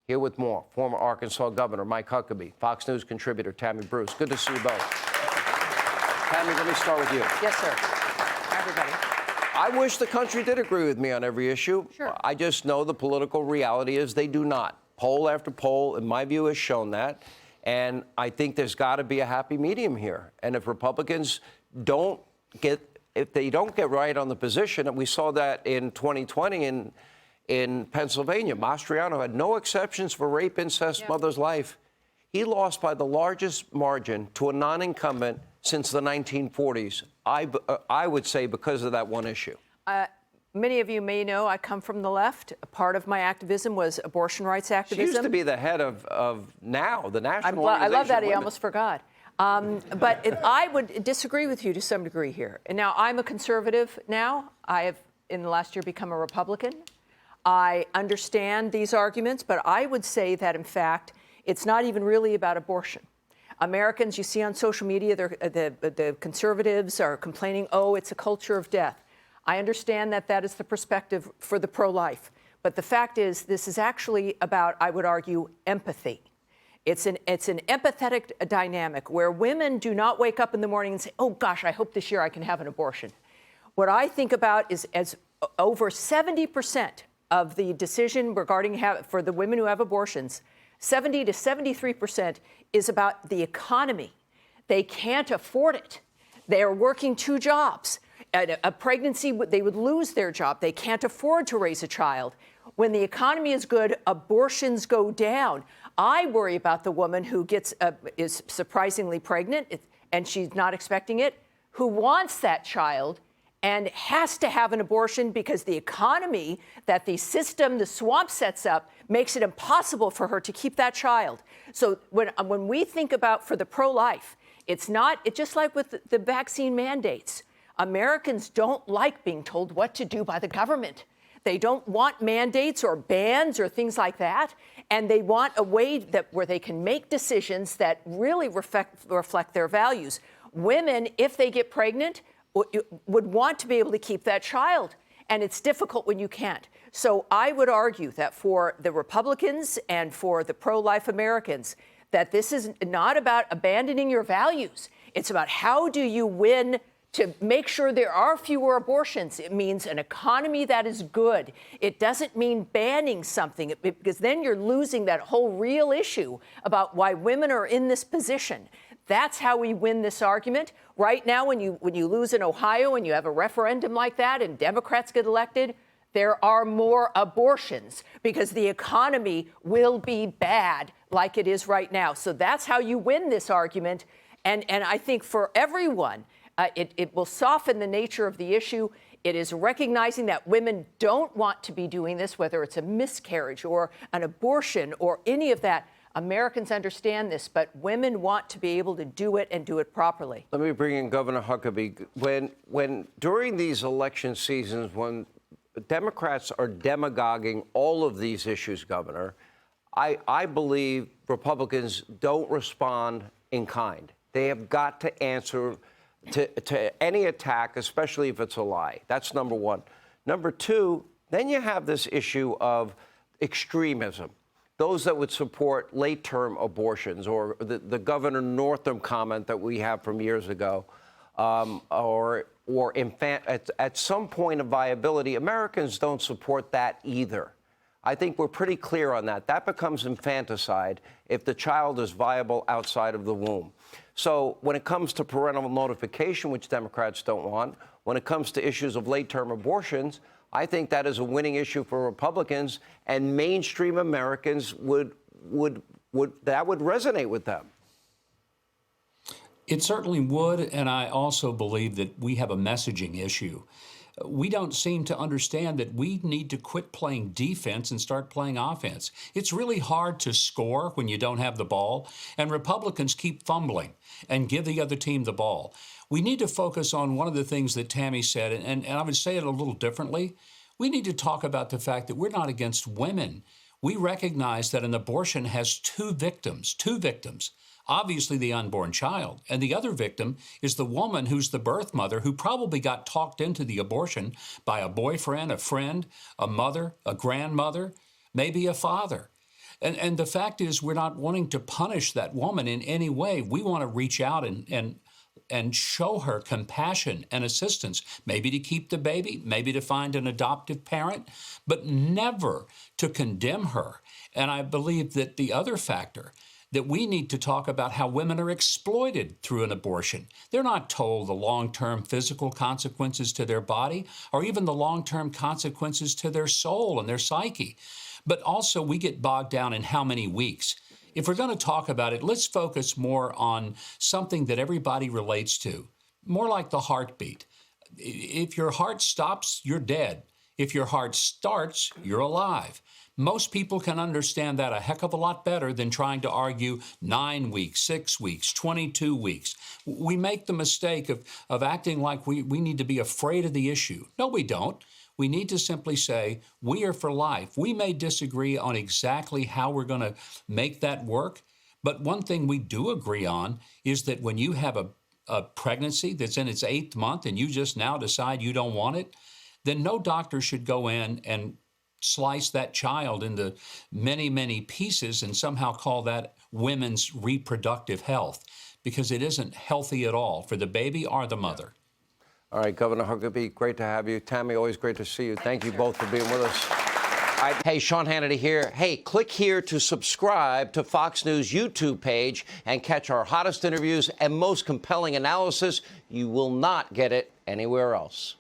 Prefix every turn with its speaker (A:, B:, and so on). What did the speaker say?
A: Here with more, former Arkansas Governor Mike Huckabee, Fox News contributor Tammy Bruce. Good to see you both. Tammy, let me start with you.
B: Yes, sir. Everybody.
A: I wish the country did agree with me on every issue.
B: Sure.
A: I just know the political reality is they do not. Poll after poll, in my view, has shown that. And I think there's got to be a happy medium here. And if Republicans don't get right on the position, and we saw that in 2020 in Pennsylvania, Mastriano had no exceptions for rape, incest, mother's life. He lost by the largest margin to a non-incumbent since the 1940s. I would say because of that one issue.
B: Many of you may know I come from the left. A part of my activism was abortion rights activism.
A: She used to be the head of NOW, the National Organization
B: I love that.
A: of
B: I almost forgot. But I would disagree with you to some degree here. And now I'm a conservative now. I have, in the last year, become a Republican. I understand these arguments, but I would say that, in fact, it's not even really about abortion. Americans, you see on social media, the conservatives are complaining, oh, it's a culture of death. I understand that that is the perspective for the pro-life. But the fact is, this is actually about, I would argue, empathy. It's an empathetic dynamic where women do not wake up in the morning and say, oh, gosh, I hope this year I can have an abortion. What I think about is as over 70% of the decision regarding for the women who have abortions, 70 to 73% is about the economy. They can't afford it. They are working 2 jobs. A pregnancy, they would lose their job. They can't afford to raise a child. When the economy is good, abortions go down. I worry about the woman who is surprisingly pregnant and she's not expecting it, who wants that child and has to have an abortion because the economy that the system, the swamp sets up, makes it impossible for her to keep that child. So when we think about for the pro-life, it's just like with the vaccine mandates. Americans don't like being told what to do by the government. They don't want mandates or bans or things like that. And they want a way where they can make decisions that really reflect their values. Women, if they get pregnant, would want to be able to keep that child. And it's difficult when you can't. So I would argue that for the Republicans and for the pro-life Americans, that this is not about abandoning your values. It's about how do you win to make sure there are fewer abortions. It means an economy that is good. It doesn't mean banning something, because then you're losing that whole real issue about why women are in this position. That's how we win this argument. Right now, when you lose in Ohio and you have a referendum like that and Democrats get elected, there are more abortions because the economy will be bad like it is right now. So that's how you win this argument. And I think for everyone, it will soften the nature of the issue. It is recognizing that women don't want to be doing this, whether it's a miscarriage or an abortion or any of that. Americans understand this, but women want to be able to do it and do it properly.
A: Let me bring in Governor Huckabee. When during these election seasons, when Democrats are demagoguing all of these issues, Governor, I believe Republicans don't respond in kind. They have got to answer to any attack, especially if it's a lie. That's number one. Number two, then you have this issue of extremism. Those that would support late-term abortions, or the Governor Northam comment that we have from years ago, or at some point of viability, Americans don't support that either. I think we're pretty clear on that. That becomes infanticide if the child is viable outside of the womb. So when it comes to parental notification, which Democrats don't want, when it comes to issues of late-term abortions, I think that is a winning issue for Republicans, and mainstream Americans would resonate with them.
C: It certainly would, and I also believe that we have a messaging issue. We don't seem to understand that we need to quit playing defense and start playing offense. It's really hard to score when you don't have the ball, and Republicans keep fumbling and give the other team the ball. We need to focus on one of the things that Tammy said, and I would say it a little differently. We need to talk about the fact that we're not against women. We recognize that an abortion has two victims. Obviously the unborn child, and the other victim is the woman who's the birth mother, who probably got talked into the abortion by a boyfriend, a friend, a mother, a grandmother, maybe a father. And the fact is, we're not wanting to punish that woman in any way. We want to reach out and show her compassion and assistance, maybe to keep the baby, maybe to find an adoptive parent, but never to condemn her. And I believe that the other factor, that we need to talk about how women are exploited through an abortion. They're not told the long-term physical consequences to their body or even the long-term consequences to their soul and their psyche. But also we get bogged down in how many weeks. If we're going to talk about it, let's focus more on something that everybody relates to, more like the heartbeat. If your heart stops, you're dead. If your heart starts, you're alive. Most people can understand that a heck of a lot better than trying to argue 9 weeks, 6 weeks, 22 weeks. We make the mistake of acting like we need to be afraid of the issue. No, we don't. We need to simply say, we are for life. We may disagree on exactly how we're going to make that work, but one thing we do agree on is that when you have a pregnancy that's in its 8th month and you just now decide you don't want it, then no doctor should go in and slice that child into many, many pieces and somehow call that women's reproductive health, because it isn't healthy at all for the baby or the mother.
A: All right, Governor Huckabee, great to have you. Tammy, always great to see you. Thank you both for being with us. Hey, Sean Hannity here. Hey, click here to subscribe to Fox News YouTube page and catch our hottest interviews and most compelling analysis. You will not get it anywhere else.